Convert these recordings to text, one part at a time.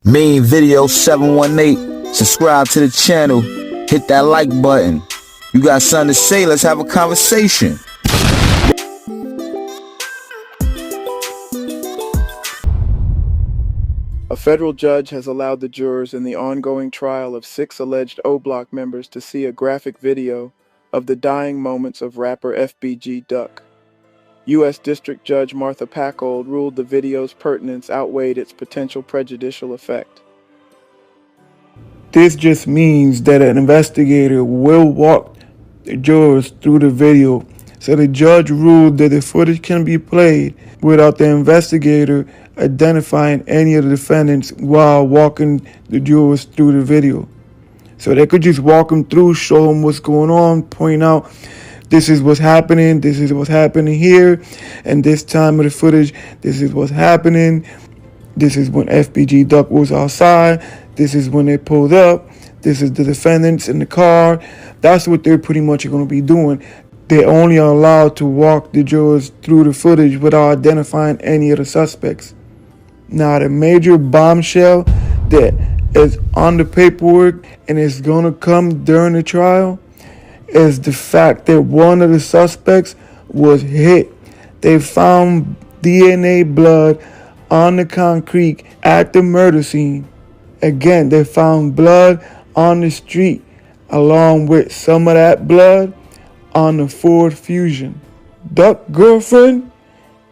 Main video 718. Subscribe to the channel. Hit that like button. You got something to say? Let's have a conversation. A federal judge has allowed the jurors in the ongoing trial of 6 alleged O Block members to see a graphic video of the dying moments of rapper FBG Duck. U.S. District Judge Martha Packold ruled the video's pertinence outweighed its potential prejudicial effect. This just means that an investigator will walk the jurors through the video. So the judge ruled that the footage can be played without the investigator identifying any of the defendants while walking the jurors through the video. So they could just walk them through, show them what's going on, point out this is what's happening here, and this time of the footage, this is what's happening. This is when FBG Duck was outside. This is when they pulled up. This is the defendants in the car. That's what they're pretty much going to be doing. They're only allowed to walk the jurors through the footage without identifying any of the suspects. Now, the major bombshell that is on the paperwork and is going to come during the trial is the fact that one of the suspects was hit. They found DNA blood on the concrete at the murder scene. Again, they found blood on the street along with some of that blood on the Ford Fusion. Duck girlfriend,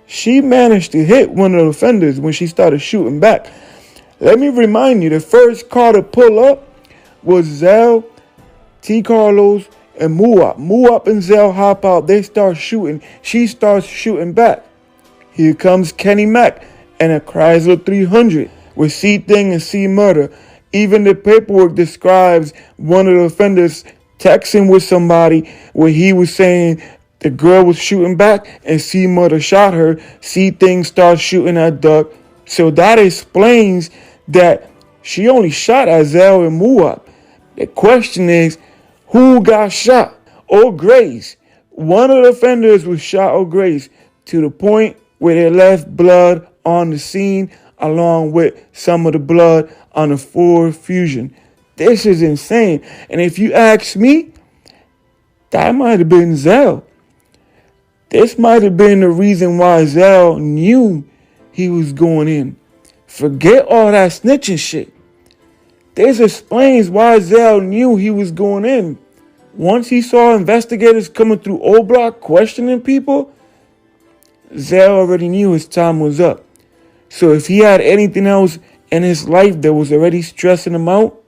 she managed to hit one of the offenders when she started shooting back. Let me remind you, the first car to pull up was Zell, T. Carlos, and Muap. Muap and Zell hop out. They start shooting. She starts shooting back. Here comes Kenny Mack and a Chrysler 300 with C. Thing and C. Murder. Even the paperwork describes one of the offenders texting with somebody where he was saying the girl was shooting back and C. Murder shot her. C. Thing starts shooting at Duck. So that explains that she only shot at Zell and Muap. The question is, who got shot? O'Grace. One of the offenders was shot O'Grace to the point where they left blood on the scene along with some of the blood on the Ford Fusion. This is insane. And if you ask me, that might have been Zell. This might have been the reason why Zell knew he was going in. Forget all that snitching shit. This explains why Zell knew he was going in. Once he saw investigators coming through O Block questioning people, Zell already knew his time was up. So if he had anything else in his life that was already stressing him out,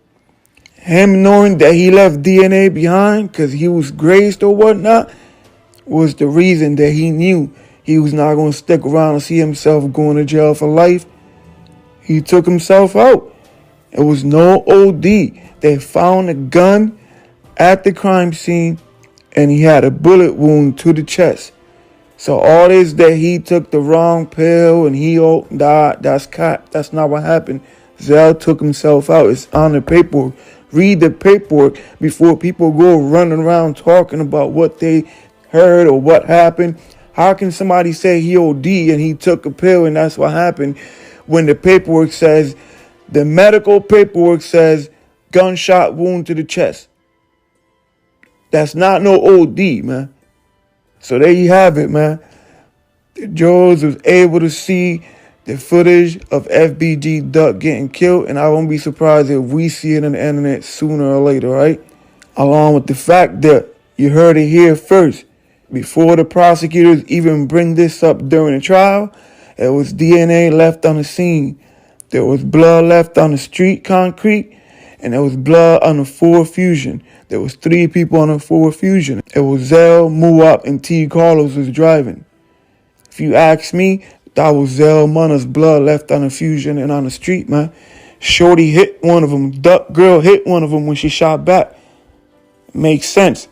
him knowing that he left DNA behind because he was grazed or whatnot, was the reason that he knew he was not going to stick around and see himself going to jail for life. He took himself out. It was no OD. They found a gun at the crime scene, and he had a bullet wound to the chest. So all this that he took the wrong pill and he died, that's cap. That's not what happened. Zell took himself out. It's on the paperwork. Read the paperwork before people go running around talking about what they heard or what happened. How can somebody say he OD and he took a pill and that's what happened when the paperwork says, the medical paperwork says gunshot wound to the chest? That's not no OD, man. So there you have it, man. The jurors was able to see the footage of FBG Duck getting killed, and I won't be surprised if we see it on the internet sooner or later, right? Along with the fact that you heard it here first. Before the prosecutors even bring this up during the trial, there was DNA left on the scene. There was blood left on the street concrete, and there was blood on the Ford Fusion. There was 3 people on the Ford Fusion. It was Zell, Muap, and T. Carlos was driving. If you ask me, that was Zell Munna's blood left on the Fusion and on the street, man. Shorty hit one of them. Duck girl hit one of them when she shot back. Makes sense.